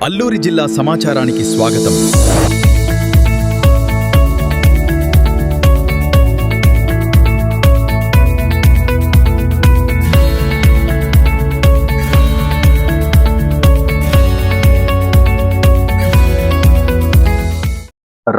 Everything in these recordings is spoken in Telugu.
అల్లూరి జిల్లా సమాచారానికి స్వాగతం.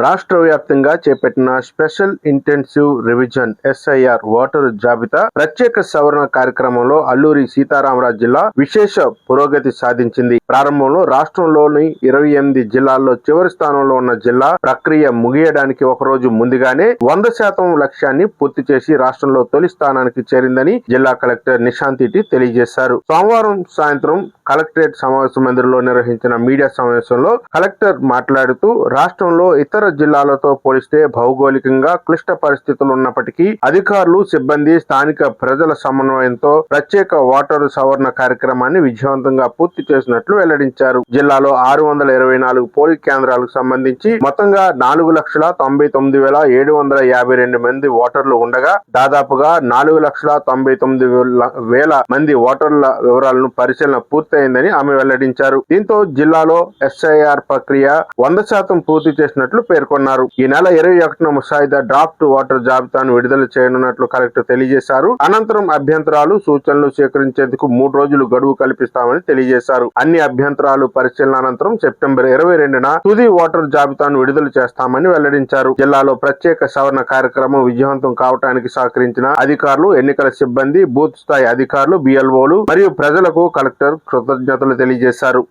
రాష్ట్ర వ్యాప్తంగా చేపట్టిన special intensive revision SIR voter జాబితా ప్రత్యేక సవరణ కార్యక్రమంలో అల్లూరి సీతారామరాజు జిల్లా విశేష పురోగతి సాధించింది. ప్రారంభంలో రాష్ట్రంలోని 28 జిల్లాల్లో చివరి స్థానంలో ఉన్న జిల్లా ప్రక్రియ ముగియడానికి ఒకరోజు ముందుగానే 100% లక్ష్యాన్ని పూర్తి చేసి రాష్ట్రంలో తొలి స్థానానికి చేరిందని జిల్లా కలెక్టర్ నిశాంతిటి తెలియజేశారు. సోమవారం సాయంత్రం కలెక్టరేట్ సమావేశ మందిరంలో నిర్వహించిన మీడియా సమావేశంలో కలెక్టర్ మాట్లాడుతూ రాష్ట్రంలో ఇతర జిల్లాలతో పోలిస్తే భౌగోళికంగా క్లిష్ట పరిస్థితులు ఉన్నప్పటికీ అధికారులు, సిబ్బంది, స్థానిక ప్రజల సమన్వయంతో ప్రత్యేక ఓటరు సవరణ కార్యక్రమాన్ని విజయవంతంగా పూర్తి చేసినట్లు వెల్లడించారు. జిల్లాలో 624 పోలింగ్ కేంద్రాలకు సంబంధించి మొత్తంగా 4,99,752 మంది ఓటర్లు ఉండగా దాదాపుగా 4,99,000 మంది ఓటర్ల వివరాలను పరిశీలన పూర్తయిందని ఆమె వెల్లడించారు. దీంతో జిల్లాలో SIR ప్రక్రియ 100% పూర్తి చేసినట్లు పేర్కొన్నారు. ఈ నెల 21న ముసాయిదా డ్రాఫ్ట్ ఓటర్ జాబితాను విడుదల చేయనున్నట్లు కలెక్టర్ తెలియజేశారు. అనంతరం అభ్యంతరాలు, సూచనలు సేకరించేందుకు 3 రోజులు గడువు కల్పిస్తామని తెలియజేశారు. అన్ని అభ్యంతరాలు పరిశీలన అనంతరం సెప్టెంబర్ 22న తుది ఓటర్ జాబితాను విడుదల చేస్తామని వెల్లడించారు. జిల్లాలో ప్రత్యేక సవరణ కార్యక్రమం విజయవంతం కావడానికి సహకరించిన అధికారులు, ఎన్నికల సిబ్బంది, బూత్ స్థాయి అధికారులు, BLOలు మరియు ప్రజలకు కలెక్టర్ కృతజ్ఞతలు తెలియజేశారు.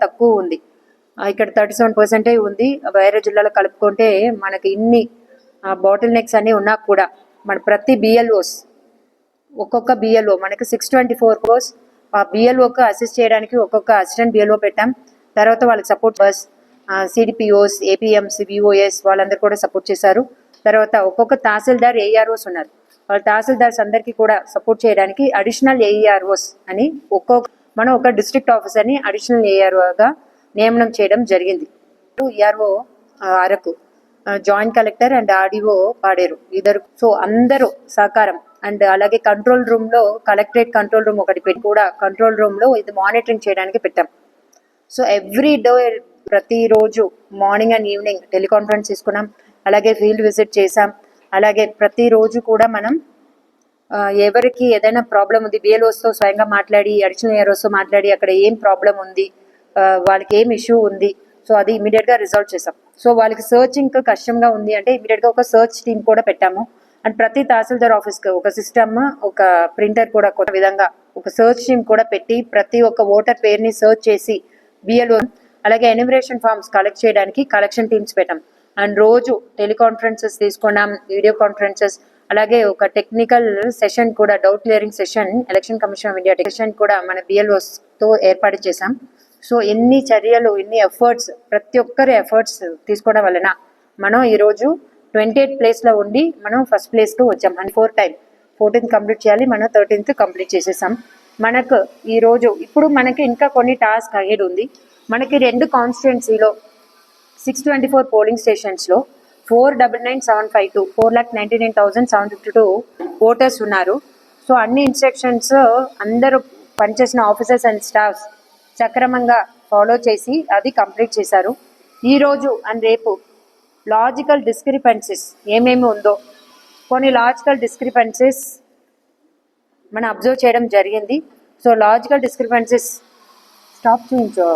తక్కువ ఉంది, ఇక్కడ 37% ఉంది. వేరే జిల్లాలో కలుపుకుంటే మనకి ఇన్ని బాటిల్ నెక్స్ అన్ని ఉన్నా కూడా మన ప్రతి BLOస్ ఒక్కొక్క BLO మనకి 624 క్రోర్స్ ఆ BLOకి అసిస్ట్ చేయడానికి ఒక్కొక్క అసిస్టెంట్ BLO పెట్టాం. తర్వాత వాళ్ళకి support bus, CDPOs, APMs, VOS వాళ్ళందరూ కూడా సపోర్ట్ చేశారు. తర్వాత ఒక్కొక్క తహసీల్దార్, AROs ఉన్నారు. వాళ్ళ తహసీల్దార్స్ అందరికీ కూడా సపోర్ట్ చేయడానికి అడిషనల్ AEROs అని మనం ఒక డిస్ట్రిక్ట్ ఆఫీసర్ని అడిషనల్ AROగా నియమనం చేయడం జరిగింది. ERO Araku, joint collector and RDO Paderu ఇద్దరు. సో అందరూ సహకారం అండ్ అలాగే కంట్రోల్ రూమ్ లో కలెక్టరేట్ కంట్రోల్ రూమ్ ఒకటి పెట్టి కూడా కంట్రోల్ రూమ్ లో ఇది మానిటరింగ్ చేయడానికి పెట్టాం. సో ఎవ్రీ డే ప్రతిరోజు మార్నింగ్ అండ్ ఈవినింగ్ టెలికాన్ఫరెన్స్ తీసుకున్నాం. అలాగే ఫీల్డ్ విజిట్ చేసాం. అలాగే ప్రతిరోజు కూడా మనం ఎవరికి ఏదైనా ప్రాబ్లం ఉంది BLOస్తో స్వయంగా మాట్లాడి, అడిషనల్ AROస్తో మాట్లాడి అక్కడ ఏం ప్రాబ్లం ఉంది, వాళ్ళకి ఏం ఇష్యూ ఉంది, సో అది ఇమీడియట్గా రిజాల్వ్ చేసాం. సో వాళ్ళకి సర్చింగ్ కష్టంగా ఉంది అంటే ఇమీడియట్గా ఒక సర్చ్ టీమ్ కూడా పెట్టాము. అండ్ ప్రతి తహసీల్దార్ ఆఫీస్కి ఒక సిస్టమ్, ఒక ప్రింటర్ కూడా కొత్త విధంగా ఒక సర్చ్ టీమ్ కూడా పెట్టి ప్రతి ఒక్క ఓటర్ పేరుని సర్చ్ చేసి BLO అలాగే ఎన్యూమరేషన్ ఫార్మ్స్ కలెక్ట్ చేయడానికి కలెక్షన్ టీమ్స్ పెట్టాం. అండ్ రోజు టెలికాన్ఫరెన్సెస్ తీసుకున్నాం, వీడియో కాన్ఫరెన్సెస్, అలాగే ఒక టెక్నికల్ సెషన్ కూడా, doubt clearing session election commission of India session కూడా మన BLOస్తో ఏర్పాటు చేశాం. సో ఎన్ని చర్యలు, ఎన్ని ఎఫర్ట్స్, ప్రతి ఒక్కరి ఎఫర్ట్స్ తీసుకోవడం వలన మనం ఈరోజు 28th ప్లేస్లో ఉండి మనం ఫస్ట్ ప్లేస్కి వచ్చాం. అండ్ 14th కంప్లీట్ చేయాలి, మనం 13th కంప్లీట్ చేసేసాం. మనకు ఈరోజు ఇప్పుడు మనకి ఇంకా కొన్ని టాస్క్ అహెడ్ ఉంది. మనకి 2 కాన్స్టిట్యుయెన్సీలో 624 పోలింగ్ స్టేషన్స్లో 499,752 4,99,752 ఓటర్స్ ఉన్నారు. సో అన్ని ఇన్స్ట్రక్షన్స్ అందరూ పనిచేసిన ఆఫీసర్స్ అండ్ స్టాఫ్స్ సక్రమంగా ఫాలో చేసి అది కంప్లీట్ చేశారు. ఈరోజు అండ్ రేపు లాజికల్ డిస్క్రిపెన్సీస్ ఏమేమి ఉందో కొన్ని లాజికల్ డిస్క్రిపెన్సీస్ మనం అబ్జర్వ్ చేయడం జరిగింది. So logical discrepancies stop చేయించో